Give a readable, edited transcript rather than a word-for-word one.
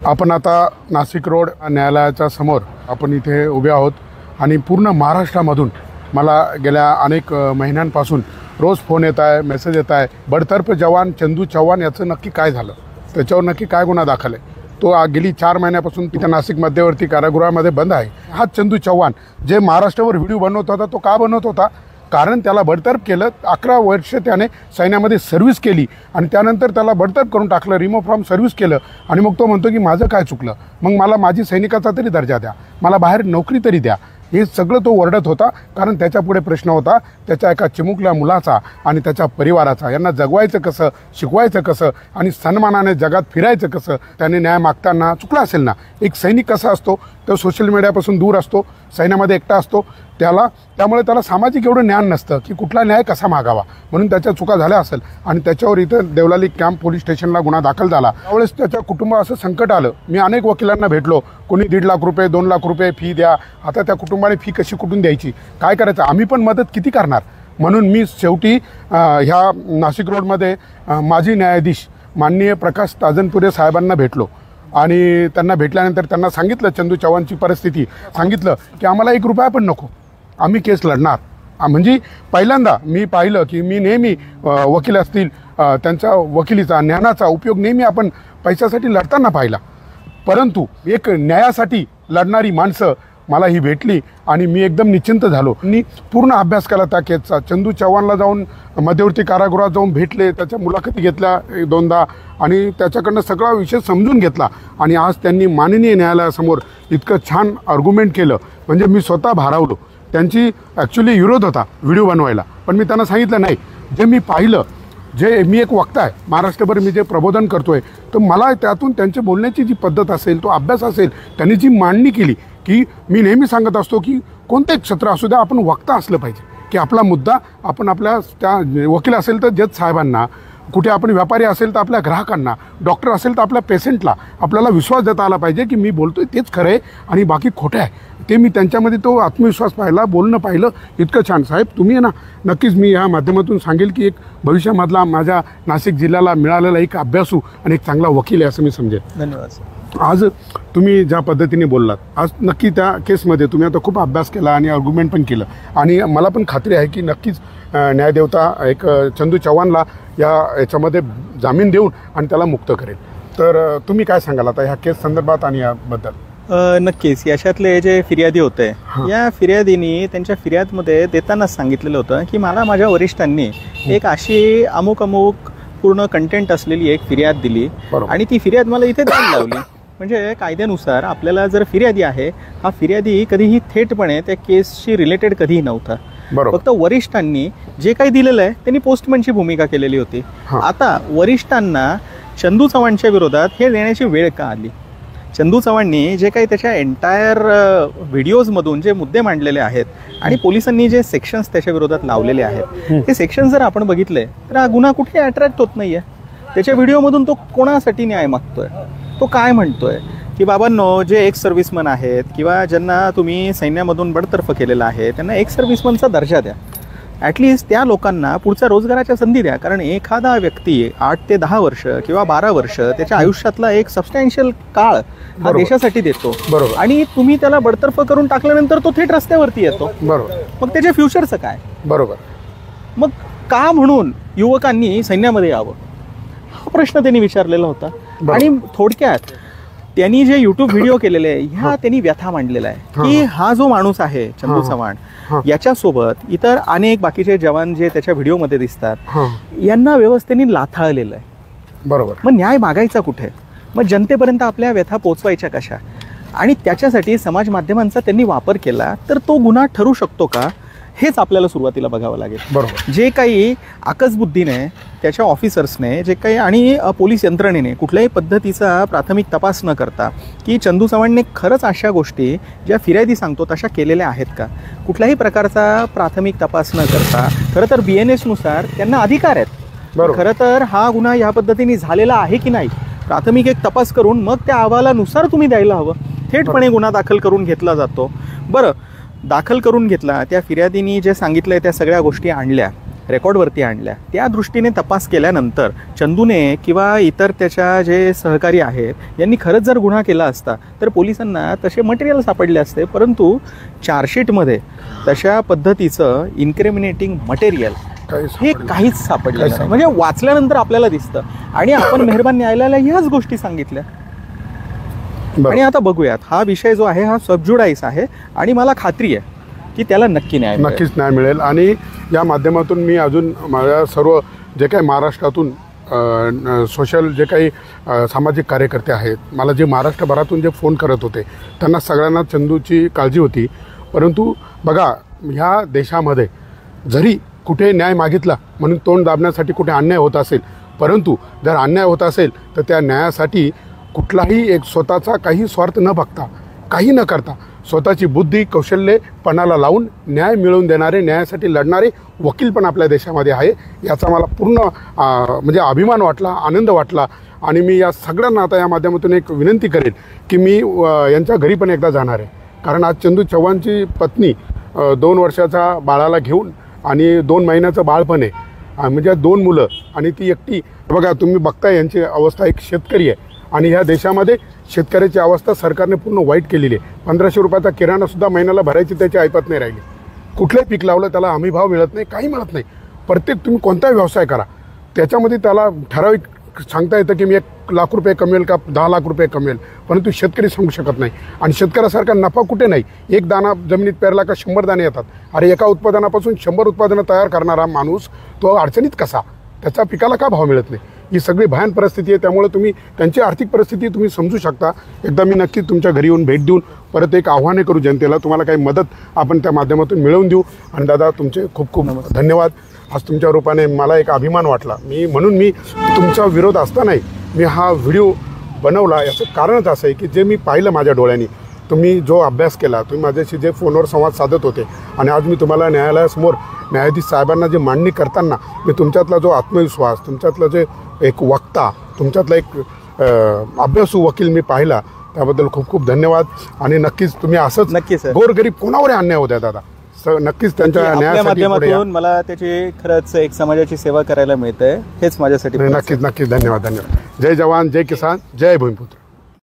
आपण आता नाशिक रोड न्यायालयाच्या समोर आपण इथे उभे आहोत आणि पूर्ण महाराष्ट्रामधून मला गेल्या अनेक महिन्यांपासून रोज फोन येत आहे, मेसेज येत आहे। बडतर्फ जवान चंदू चव्हाण याचं नक्की काय झालं, त्याच्यावर नक्की काय गुन्हा दाखल आहे? तो गेली 4 महिन्यापासून तिथे नाशिक मध्यवर्ती कारागृहामध्ये बंद आहे। हा चंदू चव्हाण जे महाराष्ट्रावर व्हिडिओ बनवत होता, तो का बनवत होता? कारण त्याला बडतर्फ केलं। 11 वर्ष त्याने सैन्यामध्ये सर्व्हिस केली आणि त्यानंतर त्याला बडतर्फ करून टाकलं, रिमूव्ह फ्रॉम सर्व्हिस केलं आणि मग तो म्हणतो की माझं काय चुकलं, मग मला माझी सैनिकाचा तरी दर्जा द्या, मला बाहेर नोकरी तरी द्या। हे सगळं तो ओरडत होता कारण त्याच्यापुढे प्रश्न होता त्याच्या एका चिमुकल्या मुलाचा आणि त्याच्या परिवाराचा। यांना जगवायचं कसं, शिकवायचं कसं आणि सन्मानाने जगात फिरायचं कसं? त्याने न्याय मागताना चुकला असेल ना। एक सैनिक कसा असतो, तो सोशल मीडियापासून दूर असतो, सैन्यामध्ये एकटा असतो, त्यामुळे त्याला सामाजिक एवढं ज्ञान नसतं की कुठला न्याय कसा मागावा, म्हणून त्याच्या चुका झाल्या असेल आणि त्याच्यावर इथं देवलाली कॅम्प पोलीस स्टेशनला गुन्हा दाखल झाला। त्यावेळेस त्याच्या कुटुंबात असं संकट आलं। मी अनेक वकिलांना भेटलो, कोणी 1.5 लाख रुपये 2 लाख रुपये फी द्या। आता त्या कुटुंबाने फी कशी कुठून द्यायची, काय करायचं, आम्ही पण मदत किती करणार? म्हणून मी शेवटी ह्या नाशिक रोडमध्ये माजी न्यायाधीश माननीय प्रकाश ताजनपुरे साहेबांना भेटलो आणि त्यांना भेटल्यानंतर त्यांना सांगितलं चंदू चव्हाणची परिस्थिती, सांगितलं की आम्हाला 1 रुपया पण नको, आम्ही केस लढणार। म्हणजे पहिल्यांदा मी पाहिलं की मी नेहमी वकील असतील त्यांचा वकिलीचा ज्ञानाचा उपयोग नेहमी आपण पैशासाठी लढताना पाहिला, परंतु एक न्यायासाठी लढणारी माणसं मला ही भेटली आणि मी एकदम निश्चिंत झालो। मी पूर्ण अभ्यास केला त्या केसचा। चंदू चव्हाणला जाऊन मध्यवर्ती कारागृहात जाऊन भेटले, त्याच्या मुलाखती घेतल्या 2दा आणि त्याच्याकडनं सगळा विषय समजून घेतला आणि आज त्यांनी माननीय न्यायालयासमोर इतकं छान आर्ग्युमेंट केलं, म्हणजे मी स्वतः भारावलो। त्यांची ॲक्च्युली विरोध होता व्हिडिओ बनवायला, पण मी त्यांना सांगितलं नाही, जे मी पाहिलं, जे मी एक वक्ता आहे, महाराष्ट्रभर मी जे प्रबोधन करतोय, तर मला त्यातून त्यांचे बोलण्याची जी पद्धत असेल, तो अभ्यास असेल, त्यांनी जी मांडणी केली की मी नेहमी सांगत असतो की कोणतेही क्षेत्र असू द्या, आपण वक्ता असलं पाहिजे की आपला मुद्दा आपण आपल्या त्या वकील असेल तर जज साहेबांना, कुठे आपण व्यापारी असेल तर आपल्या ग्राहकांना, डॉक्टर असेल तर आपल्या पेशंटला आपल्याला विश्वास देता आला पाहिजे की मी बोलतोय तेच खरं आहे आणि बाकी खोटं आहे। ते मी त्यांच्यामध्ये तो आत्मविश्वास पाहिला, बोलणं पाहिलं, इतकं छान। साहेब तुम्ही ना नक्कीच मी या माध्यमातून सांगेल की एक भविष्यामधला माझ्या नाशिक जिल्ह्याला मिळालेला एक अभ्यासू आणि एक चांगला वकील आहे असं मी समजेल। धन्यवाद। आज तुम्ही ज्या पद्धतीने बोललात, आज नक्की त्या केसमध्ये तुम्ही आता खूप अभ्यास केला आणि आर्ग्युमेंट पण केलं आणि मला पण खात्री आहे की नक्कीच न्यायदेवता एक चंदू चव्हाणला याच्यामध्ये जामीन देऊन आणि त्याला मुक्त करेल। तर तुम्ही काय सांगाल आता ह्या केस संदर्भात आणि याबद्दल? नक्कीच याच्यातले जे फिर्यादी होते, या फिर्यादींनी त्यांच्या फिर्यादमध्ये देतानाच सांगितलेलं होतं की मला माझ्या वरिष्ठांनी एक अशी अमुक पूर्ण कंटेंट असलेली एक फिर्याद दिली आणि ती फिर्याद मला इथे द्यायला लावली। म्हणजे कायद्यानुसार आपल्याला जर फिर्यादी आहे, हा फिर्यादी कधीही थेटपणे त्या केसशी रिलेटेड कधीही नव्हता, फक्त वरिष्ठांनी जे काही दिलेलं आहे त्यांनी पोस्टमनची भूमिका केलेली होती। आता वरिष्ठांना चंदू चव्हाणच्या विरोधात हे देण्याची वेळ का आली? चंदू चव्हाणनी जे काही त्याच्या एंटायर व्हिडिओजमधून जे मुद्दे मांडलेले आहेत आणि पोलिसांनी जे सेक्शन्स त्याच्या विरोधात लावलेले आहेत, ते सेक्शन जर आपण बघितले तर हा गुन्हा कुठे अट्रॅक्ट होत नाहीये। त्याच्या व्हिडिओमधून तो कोणासाठी न्याय मागतोय, तो काय म्हणतोय की बाबांनो, जे एक्स सर्व्हिसमन आहेत किंवा ज्यांना तुम्ही सैन्यामधून बडतर्फ केलेला आहे त्यांना एक्स सर्व्हिसमनचा दर्जा द्या, ॲटलिस्ट त्या लोकांना पुढच्या रोजगाराच्या संधी द्या। कारण एखादा व्यक्ती 8 ते 10 वर्ष किंवा 12 वर्ष त्याच्या आयुष्यातला एक सबस्टॅन्शियल काळ हा देशासाठी देतो आणि तुम्ही त्याला बडतर्फ करून टाकल्यानंतर तो थेट रस्त्यावरती येतो, मग त्याच्या फ्युचरचं काय? मग का म्हणून युवकांनी सैन्यामध्ये यावं, हा प्रश्न त्यांनी विचारलेला होता। आणि थोडक्यात त्यांनी जे यूट्यूब व्हिडिओ केलेले आहे, ह्या त्यांनी व्यथा मांडलेला आहे की हा जो माणूस आहे चंदू चव्हाण, याच्यासोबत इतर अनेक बाकीचे जवान जे त्याच्या व्हिडिओमध्ये दिसतात, यांना व्यवस्थेने लाथाळलेलं आहे। मग न्याय मागायचा कुठे? मग जनतेपर्यंत आपल्या व्यथा पोचवायच्या कशा? आणि त्याच्यासाठी समाज माध्यमांचा त्यांनी वापर केला तर तो गुन्हा ठरू शकतो का, हेच आपल्याला सुरुवातीला बघावं लागेल। जे काही आकसबुद्धीने त्याच्या ऑफिसर्सने जे काही आणि पोलीस यंत्रणेने कुठल्याही पद्धतीचा प्राथमिक तपास न करता की चंदू चव्हाणने खरंच अशा गोष्टी ज्या फिर्यादी सांगतो तशा केलेल्या आहेत का, कुठल्याही प्रकारचा प्राथमिक तपास न करता, खरं तर BNS नुसार त्यांना अधिकार आहेत, खरं तर हा गुन्हा या पद्धतीने झालेला आहे की नाही प्राथमिक एक तपास करून मग त्या अहवालानुसार तुम्ही द्यायला हवं। थेटपणे गुन्हा दाखल करून घेतला जातो। बरं, दाखल करून घेतला, त्या फिर्यादींनी जे सांगितलंय त्या सगळ्या गोष्टी आणल्या रेकॉर्डवरती आणल्या. त्या दृष्टीने तपास केल्यानंतर चंदूने किंवा इतर त्याच्या जे सहकारी आहेत यांनी खरंच जर गुन्हा केला असता तर पोलिसांना तसे मटेरियल सापडले असते. परंतु चार्जशीटमध्ये तशा पद्धतीचं इन्क्रिमिनेटिंग मटेरियल हे काहीच सापडलेलं नाही. म्हणजे वाचल्यानंतर आपल्याला दिसतं. आणि आपण मेहरबान न्यायालयाला ह्याच गोष्टी सांगितल्या. आणि आता बघूयात, हा विषय जो आहे हा सबज्युडाइस आहे आणि मला खात्री आहे की त्याला नक्की न्याय मिळेल. नक्कीच न्याय मिळेल. आणि या माध्यमातून मी अजून माझ्या सर्व जे काही महाराष्ट्रातून सोशल जे काही सामाजिक कार्यकर्ते आहेत, मला जे महाराष्ट्रभरातून जे फोन करत होते त्यांना सगळ्यांना चंदूची काळजी होती. परंतु बघा, ह्या देशामध्ये जरी कुठे न्याय मागितला म्हणून तोंड दाबण्यासाठी कुठे अन्याय होत असेल, परंतु जर अन्याय होत असेल तर त्या न्यायासाठी कुठलाही एक स्वतःचा काही स्वार्थ न बघता, काही न करता स्वतःची बुद्धी कौशल्य पणाला लावून न्याय मिळवून देणारे, न्यायासाठी लढणारे वकील पण आपल्या देशामध्ये आहे. याचा मला पूर्ण म्हणजे अभिमान वाटला, आनंद वाटला. आणि मी या सगळ्यांना आता या माध्यमातून एक विनंती करेन की मी यांच्या घरी पण एकदा जाणार आहे. कारण आज चंदू चव्हाणची पत्नी 2 वर्षाचा बाळाला घेऊन आणि 2 महिन्याचं बाळ पण आहे, म्हणजे 2 मुलं आणि ती एकटी. बघा, तुम्ही बघता यांची अवस्था, एक शेतकरी आहे आणि ह्या देशामध्ये शेतकऱ्याची अवस्था सरकारने पूर्ण वाईट केलेली आहे. 1500 रुपयाचा किराणासुद्धा महिन्याला भरायची त्याची ऐपत नाही राहिली. कुठलंही पीक लावलं त्याला हमी भाव मिळत नाही, काही मिळत नाही. प्रत्येक तुम्ही कोणताही व्यवसाय करा त्याच्यामध्ये त्याला ठराविक सांगता येतं की मी 1 लाख रुपये कमवेल का 10 लाख रुपये कमवेल, परंतु शेतकरी सांगू शकत नाही. आणि शेतकऱ्यासारखा नफा कुठे नाही. 1 दाणा जमिनीत पेरला का 100 दाणे येतात. अरे, एका उत्पादनापासून 100 उत्पादनं तयार करणारा माणूस तो अडचणीत कसा? त्याच्या पिकाला का भाव मिळत नाही? ही सगळी भयान परिस्थिती आहे. त्यामुळे तुम्ही त्यांची आर्थिक परिस्थिती तुम्ही समजू शकता. एकदा मी नक्कीच तुमच्या घरी येऊन भेट देऊन परत एक आव्हाने करू जनतेला, तुम्हाला काही मदत आपण त्या माध्यमातून मिळवून देऊ. आणि दादा, तुमचे खूप खूप धन्यवाद. आज तुमच्या रूपाने मला एक अभिमान वाटला. म्हणून मी तुमचा विरोध असतानाही मी हा व्हिडिओ बनवला. याचं कारणच असं आहे की जे मी पाहिलं माझ्या डोळ्यांनी, तुम्ही जो अभ्यास केला, तुम्ही माझ्याशी जे फोनवर संवाद साधत होते आणि आज मी तुम्हाला न्यायालयासमोर न्यायाधीश साहेबांना जे मांडणी करताना मी तुमच्यातला जो आत्मविश्वास, तुमच्यातलं जे एक वक्ता, तुमच्यातला एक अभ्यासू वकील मी पाहिला, त्याबद्दल खूप खूप धन्यवाद. आणि नक्कीच तुम्ही असंच नक्कीच गोरगरीब कोणावर अन्याय होत्या दादा, नक्कीच त्यांच्या न्यायाच्या माध्यमातून मला त्याची खरंच एक समाजाची सेवा करायला मिळते. हेच माझ्यासाठी नक्कीच नक्कीच धन्यवाद. जय जवान, जय किसान, जय भूमिपुत्र.